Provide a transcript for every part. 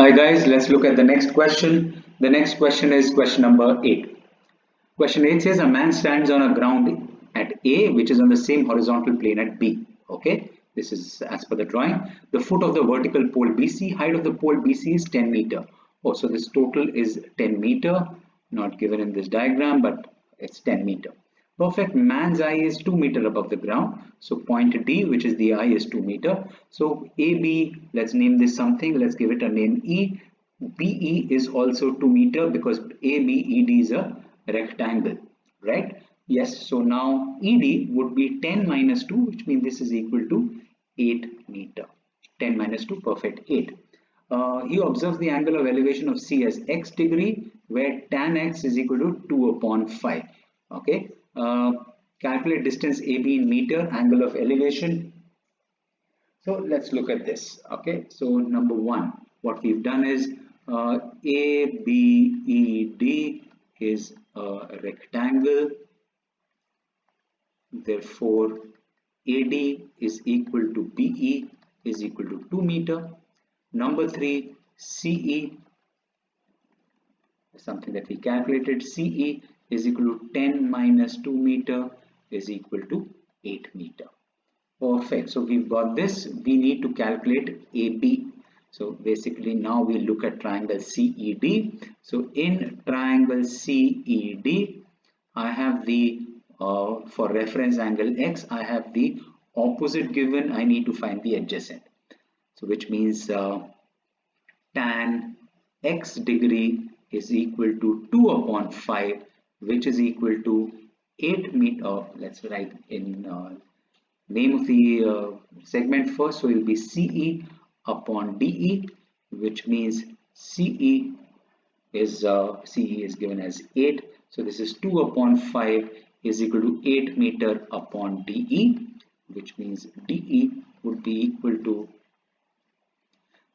Hi guys, let's look at the next question. The next question is question number 8. Question 8 says a man stands on a ground at A which is on the same horizontal plane at B. Okay, this is as per the drawing. The foot of the vertical pole BC, height of the pole BC is 10 meter. Oh, so this total is 10 meter, not given in this diagram, but it's 10 meter. Perfect. Man's eye is 2 meter above the ground. So point D, which is the eye, is 2 meter. So AB, let's name this something. Let's give it a name E. BE is also 2 meter because ABED is a rectangle, right? Yes. So now ED would be 10 minus 2, which means this is equal to 8 meter. 10 minus 2, perfect, 8. He observes the angle of elevation of C as x degree, where tan x is equal to 2 upon 5. Okay. Calculate distance AB in meter, angle of elevation. So let's look at this. Okay, so number one, what we've done is ABED is a rectangle, therefore AD is equal to BE is equal to 2 meter. Number 3, CE, something that we calculated, CE is equal to 10 minus 2 meter is equal to 8 meter. Perfect. So we've got this. We need to calculate AB. So basically now we look at triangle CED. So in triangle CED, I have the, for reference angle X, I have the opposite given. I need to find the adjacent. So which means tan X degree is equal to 2 upon 5, which is equal to 8 meter. Let's write in name of the segment first. So it will be CE upon DE, which means CE is given as 8. So this is 2 upon 5 is equal to 8 meter upon DE, which means DE would be equal to,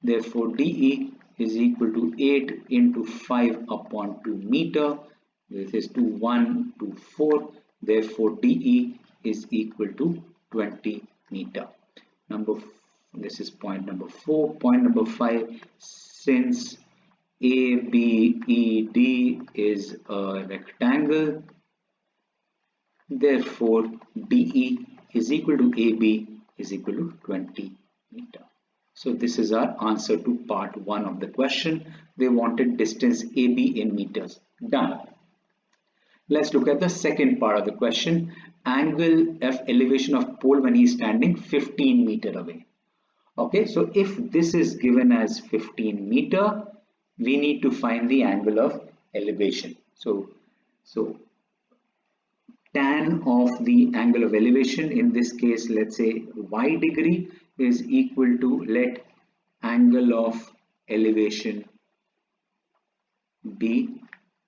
therefore DE is equal to 8 into 5 upon 2 meter. This is 2, 1, 2, 4. Therefore DE is equal to 20 meter. This is point number 4. Point number 5, since ABED is a rectangle, therefore DE is equal to AB is equal to 20 meter. So this is our answer to part 1 of the question. They wanted distance AB in meters. Done. Let's look at the second part of the question. Angle of elevation of pole when he is standing 15 meter away. Okay, so if this is given as 15 meter, we need to find the angle of elevation. So tan of the angle of elevation, in this case, let's say y degree, is equal to, let angle of elevation be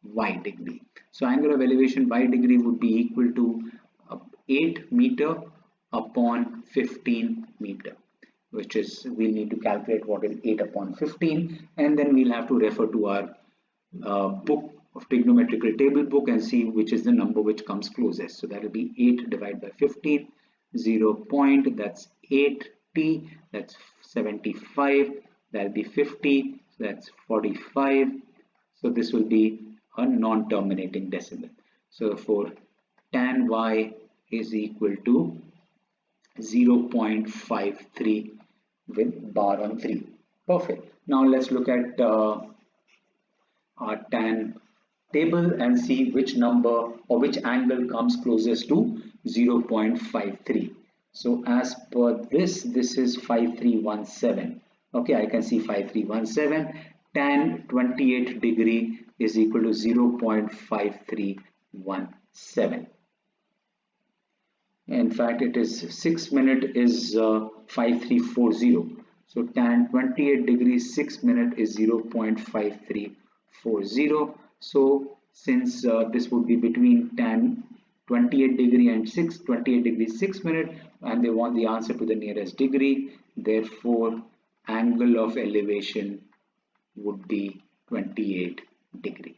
y degree. So angle of elevation y degree would be equal to 8 meter upon 15 meter, which is, we'll need to calculate what is 8 upon 15, and then we'll have to refer to our book of trigonometrical table book and see which is the number which comes closest. So that will be 8 divided by 15, 0 point, that's 8t, that's 75, that'll be 50, so that's 45. So this will be a non-terminating decimal. So for tan y is equal to 0.53 with bar on 3. Perfect. Now let's look at our tan table and see which number or which angle comes closest to 0.53. So as per this is 5317. Okay, I can see 5317. Tan 28 degree is equal to 0.5317. In fact, it is 6 minute is 5340. So tan 28 degrees 6 minute is 0.5340. So since this would be between tan 28 degree and 28 degrees 6 minute, and they want the answer to the nearest degree, therefore angle of elevation would be 28 degree.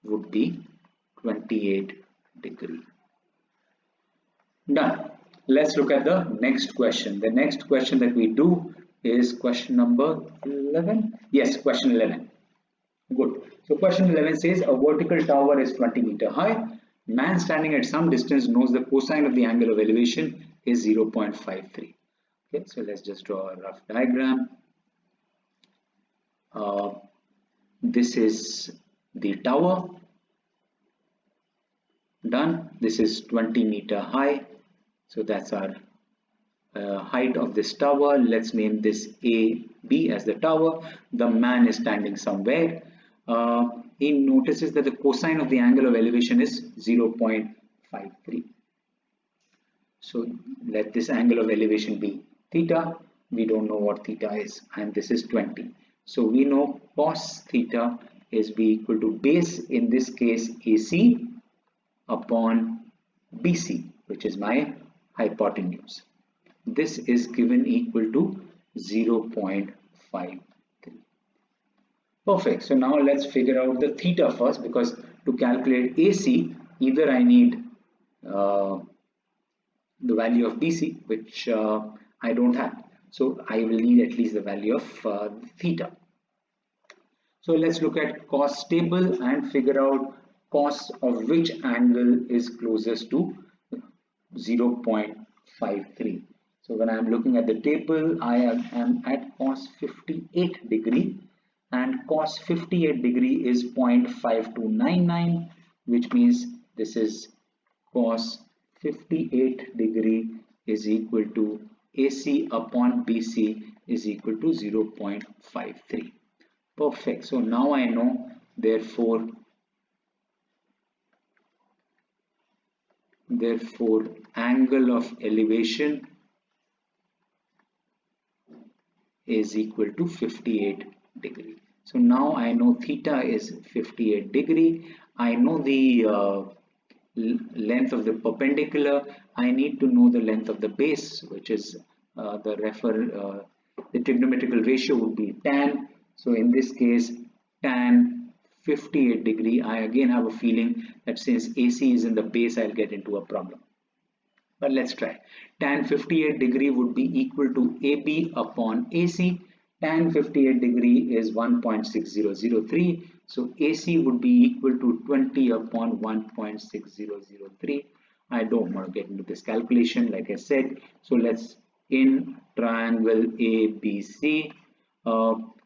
Would be 28 degree. Done. Let's look at the next question. The next question that we do is question number 11. Yes, question 11. Good. So question 11 says a vertical tower is 20-meter high. Man standing at some distance knows the cosine of the angle of elevation is 0.53. Okay, so let's just draw a rough diagram. This is the tower. Done. This is 20-meter high. So that's our height of this tower. Let's name this A, B as the tower. The man is standing somewhere. He notices that the cosine of the angle of elevation is 0.53. So let this angle of elevation be theta. We don't know what theta is, and this is 20. So we know cos theta is be equal to base, in this case AC, upon BC, which is my hypotenuse. This is given equal to 0.53. Perfect. So now let's figure out the theta first, because to calculate AC, either I need the value of BC, which I don't have. So I will need at least the value of theta. So let's look at cos table and figure out cos of which angle is closest to 0.53. So when I am looking at the table, I am at cos 58 degree, and cos 58 degree is 0.5299, which means this is cos 58 degree is equal to AC upon BC is equal to 0.53. Perfect. So now I know, therefore angle of elevation is equal to 58 degree. So now I know theta is 58 degree. I know the length of the perpendicular. I need to know the length of the base, which is the trigonometrical ratio would be tan. So in this case, tan 58 degree. I again have a feeling that since AC is in the base, I'll get into a problem. But let's try. Tan 58 degree would be equal to AB upon AC. Tan 58 degree is 1.6003. So AC would be equal to 20 upon 1.6003. I don't want to get into this calculation, like I said. So let's, in triangle ABC,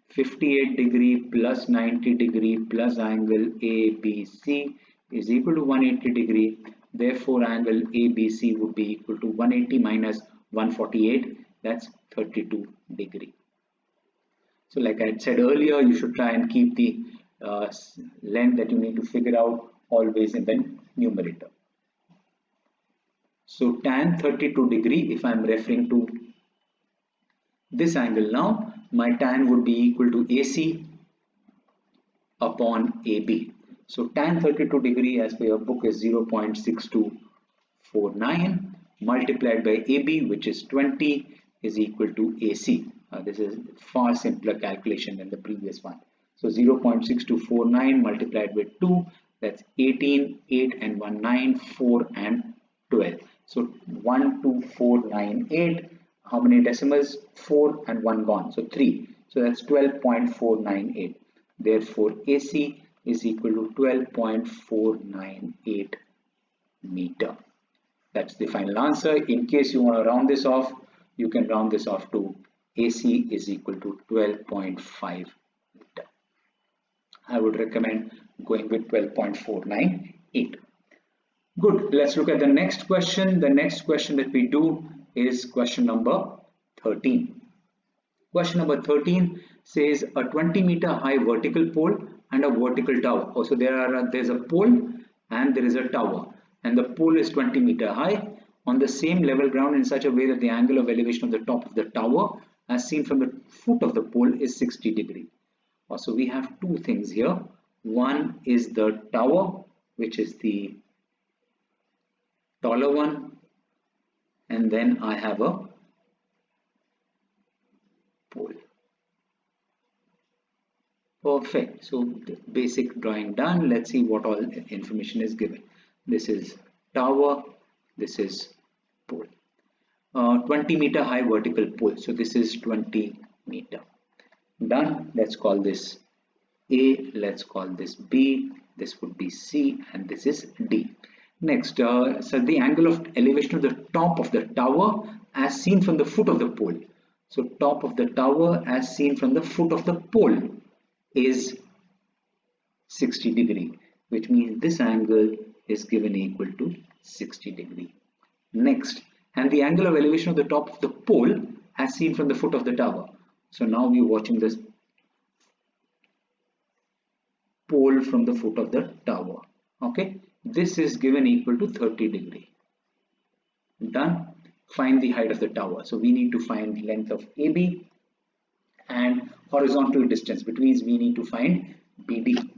58 degree plus 90 degree plus angle ABC is equal to 180 degree. Therefore, angle ABC would be equal to 180 minus 148. That's 32 degree. So like I said earlier, you should try and keep the length that you need to figure out always in the numerator. So tan 32 degree, if I'm referring to this angle now, my tan would be equal to AC upon AB. So tan 32 degree as per your book is 0.6249 multiplied by AB, which is 20, is equal to AC. This is far simpler calculation than the previous one. So 0.6249 multiplied with 2, that's 18, 8 and 1, 9, 4 and 12. So 12498. How many decimals? 4 and 1 gone. So 3. So that's 12.498. Therefore, AC is equal to 12.498 meter. That's the final answer. In case you want to round this off, you can round this off to AC is equal to 12.5 meter. I would recommend going with 12.498. Good. Let's look at the next question. The next question that we do is question number 13. Question number 13 says a 20-meter high vertical pole and a vertical tower. Also, there's a pole and there is a tower, and the pole is 20-meter high on the same level ground in such a way that the angle of elevation of the top of the tower as seen from the foot of the pole is 60 degree. So we have two things here. One is the tower, which is the taller one, and then I have a pole. Perfect. So the basic drawing done. Let's see what all information is given. This is tower, this is pole. 20-meter high vertical pole. So this is 20 meter. Done. Let's call this A, let's call this B, this would be C, and this is D. Next, so the angle of elevation of the top of the tower as seen from the foot of the pole. So top of the tower as seen from the foot of the pole is 60 degree, which means this angle is given equal to 60 degree. Next, and the angle of elevation of the top of the pole as seen from the foot of the tower. So now we're watching this pole from the foot of the tower. Okay, this is given equal to 30 degree. Done. Find the height of the tower. So we need to find length of AB and horizontal distance, which means we need to find BD.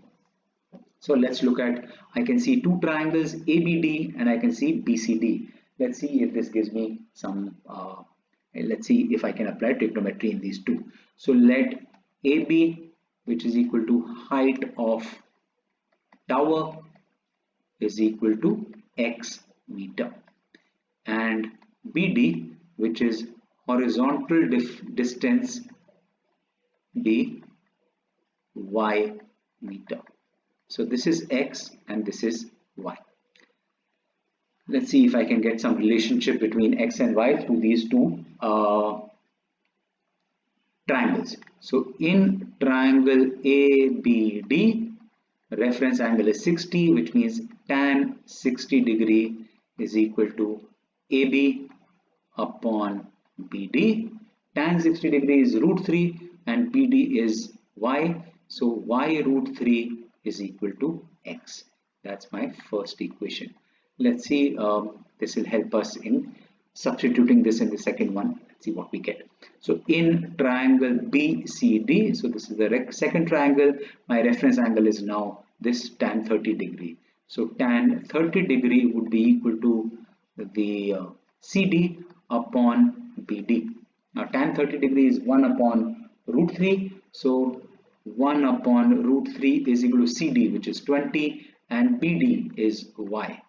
So let's look at, I can see two triangles ABD and I can see BCD. Let's see if this gives me some, let's see if I can apply trigonometry in these two. So let AB, which is equal to height of tower, is equal to X meter, and BD, which is horizontal distance, be Y meter. So this is X and this is Y. Let's see if I can get some relationship between X and Y through these two triangles. So in triangle ABD, reference angle is 60, which means tan 60 degree is equal to AB upon BD. Tan 60 degree is √3 and BD is Y. So Y √3 is equal to X. That's my first equation. Let's see, this will help us in substituting this in the second one. Let's see what we get. So in triangle BCD, so this is the second triangle, my reference angle is now this tan 30 degree. So tan 30 degree would be equal to the CD upon BD. Now tan 30 degree is 1 upon √3. So 1 upon √3 is equal to CD, which is 20, and BD is Y,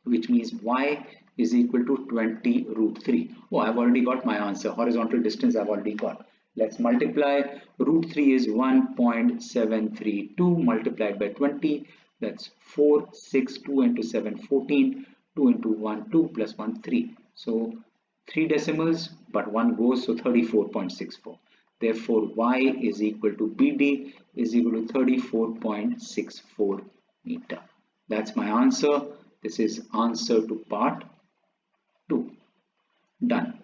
which means Y is equal to 20 √3. Oh, I've already got my answer. Horizontal distance I've already got. Let's multiply. √3 is 1.732 multiplied by 20. That's 4, 6, 2 into 7, 14, 2 into 1, 2 plus 1, 3. So 3 decimals, but 1 goes, so 34.64. Therefore, Y is equal to BD is equal to 34.64 meter. That's my answer. This is answer to part 2. Done.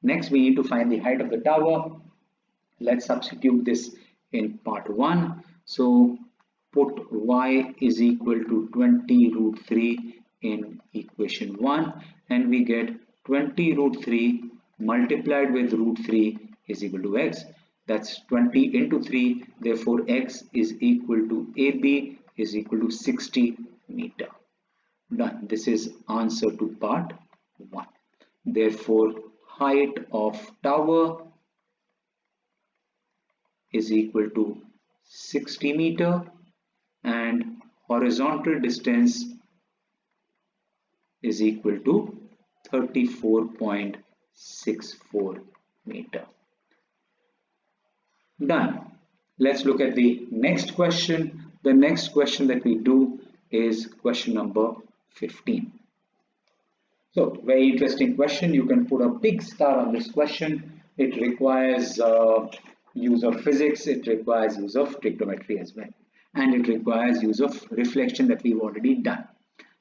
Next, we need to find the height of the tower. Let's substitute this in part 1. So put Y is equal to 20 √3 in equation 1, and we get 20 √3 multiplied with √3 is equal to X. That's 20 into 3. Therefore, X is equal to AB is equal to 60 meter. Done. This is answer to part 1. Therefore, height of tower is equal to 60 meter and horizontal distance is equal to 34.64 meter. Done. Let's look at the next question. The next question that we do is question number 15. So, very interesting question. You can put a big star on this question. It requires use of physics, it requires use of trigonometry as well, and it requires use of reflection that we've already done.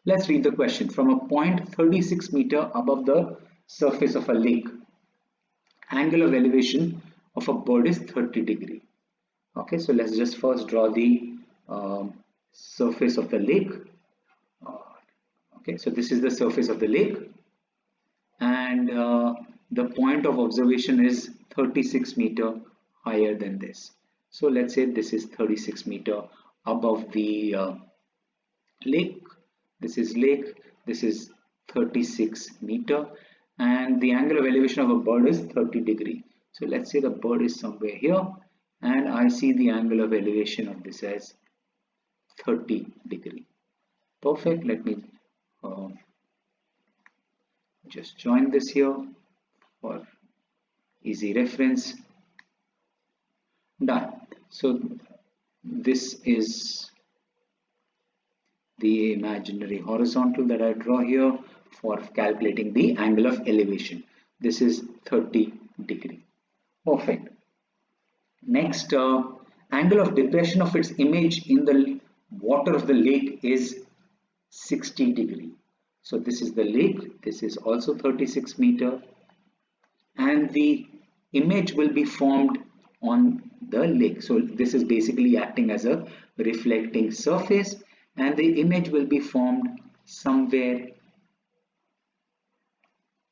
Let's read the question. From a point 36 meter above the surface of a lake, angle of elevation of a bird is 30 degree. Okay, so let's just first draw the surface of the lake. Okay, so this is the surface of the lake, and the point of observation is 36 meter higher than this. So let's say this is 36 meter above the lake. This is lake, this is 36 meter, and the angle of elevation of a bird is 30 degree. So let's say the bird is somewhere here, and I see the angle of elevation of this as 30 degree. Perfect. Let me just join this here. for easy reference. Done. So this is the imaginary horizontal that I draw here for calculating the angle of elevation. This is 30 degree. Perfect. Next, angle of depression of its image in the water of the lake is 60 degree. So this is the lake. This is also 36 meter, and the image will be formed on the lake. So this is basically acting as a reflecting surface, and the image will be formed somewhere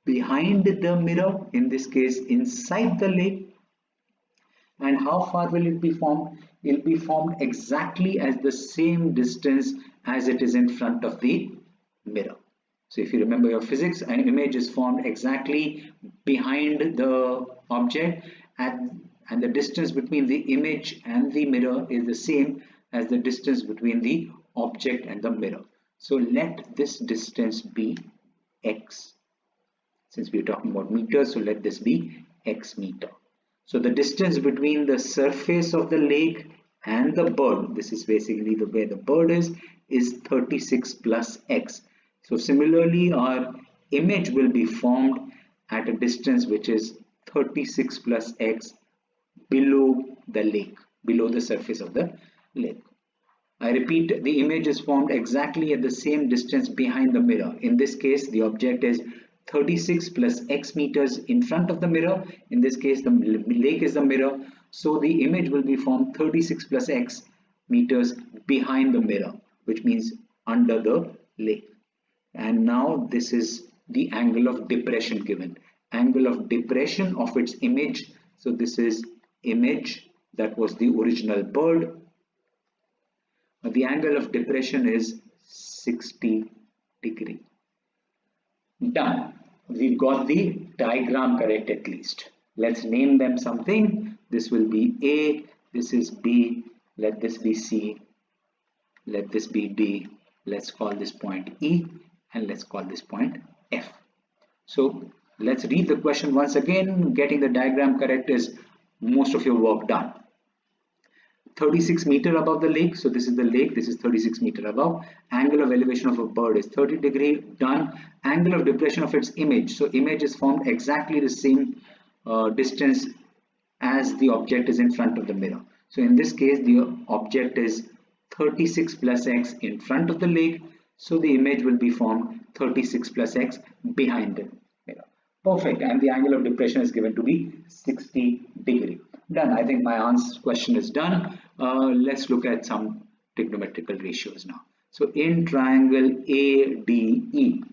behind the mirror, in this case inside the lake. And how far will it be formed? It will be formed exactly as the same distance as it is in front of the mirror. So if you remember your physics, an image is formed exactly behind the object, and the distance between the image and the mirror is the same as the distance between the object and the mirror. So let this distance be x. Since we are talking about meters, so let this be x meter. So the distance between the surface of the lake and the bird, this is basically the where the bird is 36 plus x. So similarly, our image will be formed at a distance which is 36 plus x below the lake, below the surface of the lake. I repeat, the image is formed exactly at the same distance behind the mirror. In this case, the object is 36 plus x meters in front of the mirror. In this case, the lake is the mirror. So the image will be formed 36 plus x meters behind the mirror, which means under the lake. And now this is the angle of depression given. Angle of depression of its image. So this is image, that was the original bird. The angle of depression is 60 degree. Done. We've got the diagram correct at least. Let's name them something. This will be A, this is B, let this be C, let this be D, let's call this point E, and let's call this point F. So let's read the question once again. Getting the diagram correct is most of your work done. 36 meter above the lake, so this is the lake, this is 36 meter above. Angle of elevation of a bird is 30 degree. Done. Angle of depression of its image, so image is formed exactly the same distance as the object is in front of the mirror. So in this case, the object is 36 plus x in front of the lake, so the image will be formed 36 plus x behind the mirror. Perfect. And the angle of depression is given to be 60 degree. Done. I think my question is done. Let's look at some trigonometrical ratios now. So in triangle ADE,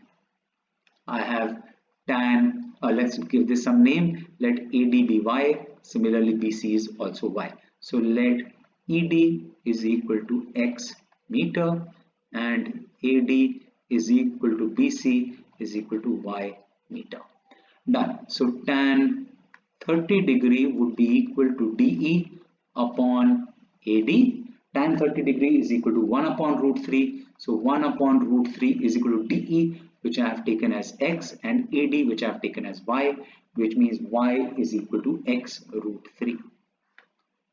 I have tan, let's give this some name. Let AD be y, similarly BC is also y. So let ED is equal to x meter and AD is equal to BC is equal to y meter. Done. So tan 30 degree would be equal to DE upon AD. Tan 30 degree is equal to 1 upon root 3. So 1 upon root 3 is equal to DE, which I have taken as x, and AD, which I have taken as y, which means y is equal to x root 3.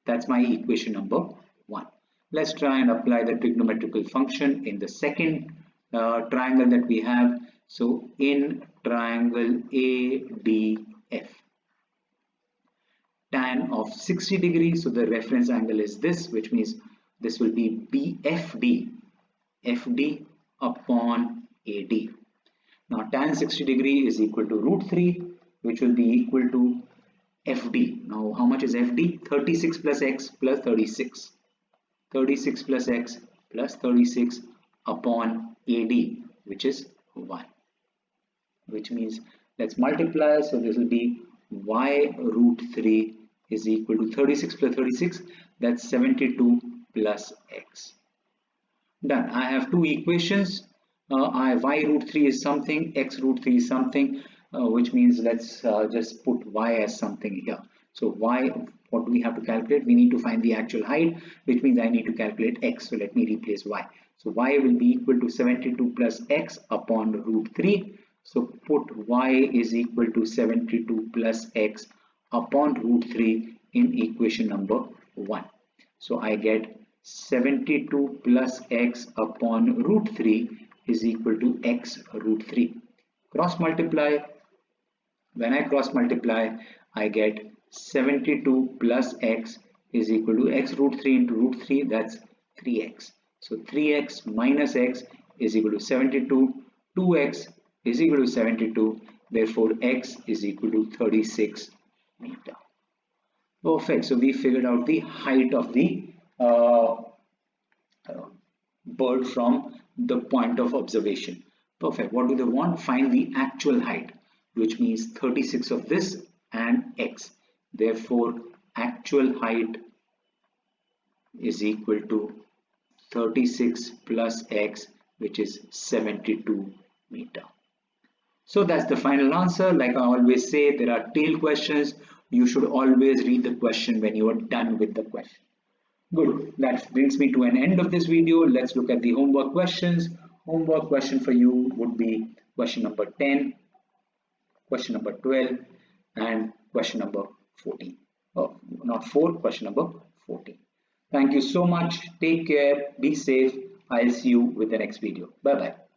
That's my equation number 1. Let's try and apply the trigonometrical function in the second triangle that we have. So in triangle ADF, tan of 60 degrees, so the reference angle is this, which means this will be BFD, FD upon AD. Now tan 60 degree is equal to root 3, which will be equal to FD. Now how much is FD? 36 plus x plus 36. 36 plus x plus 36 upon AD, which is 1. Which means let's multiply, so this will be y root 3 is equal to 36 plus 36, that's 72 plus x. Done. I have two equations. Y root 3 is something, x root 3 is something, which means let's just put y as something here. So y, what do we have to calculate? We need to find the actual height, which means I need to calculate x. So let me replace y. So y will be equal to 72 plus x upon root 3. So put y is equal to 72 plus x upon root 3 in equation number 1. So I get 72 plus x upon root 3 is equal to x root 3. Cross multiply. When I cross multiply, I get 72 plus x is equal to x root 3 into root 3, that's 3x. So 3x minus x is equal to 72, 2x is equal to 72, therefore x is equal to 36 meter. Perfect. So we figured out the height of the uh, bird from the point of observation. Perfect. What do they want? Find the actual height, which means 36 of this and x. Therefore, actual height is equal to 36 plus x, which is 72 meter. So that's the final answer. Like I always say, there are tail questions. You should always read the question when you are done with the question. Good. That brings me to an end of this video. Let's look at the homework questions. Homework question for you would be question number 10, question number 12, and question number 14. Oh, not 4, question number 14. Thank you so much. Take care. Be safe. I'll see you with the next video. Bye-bye.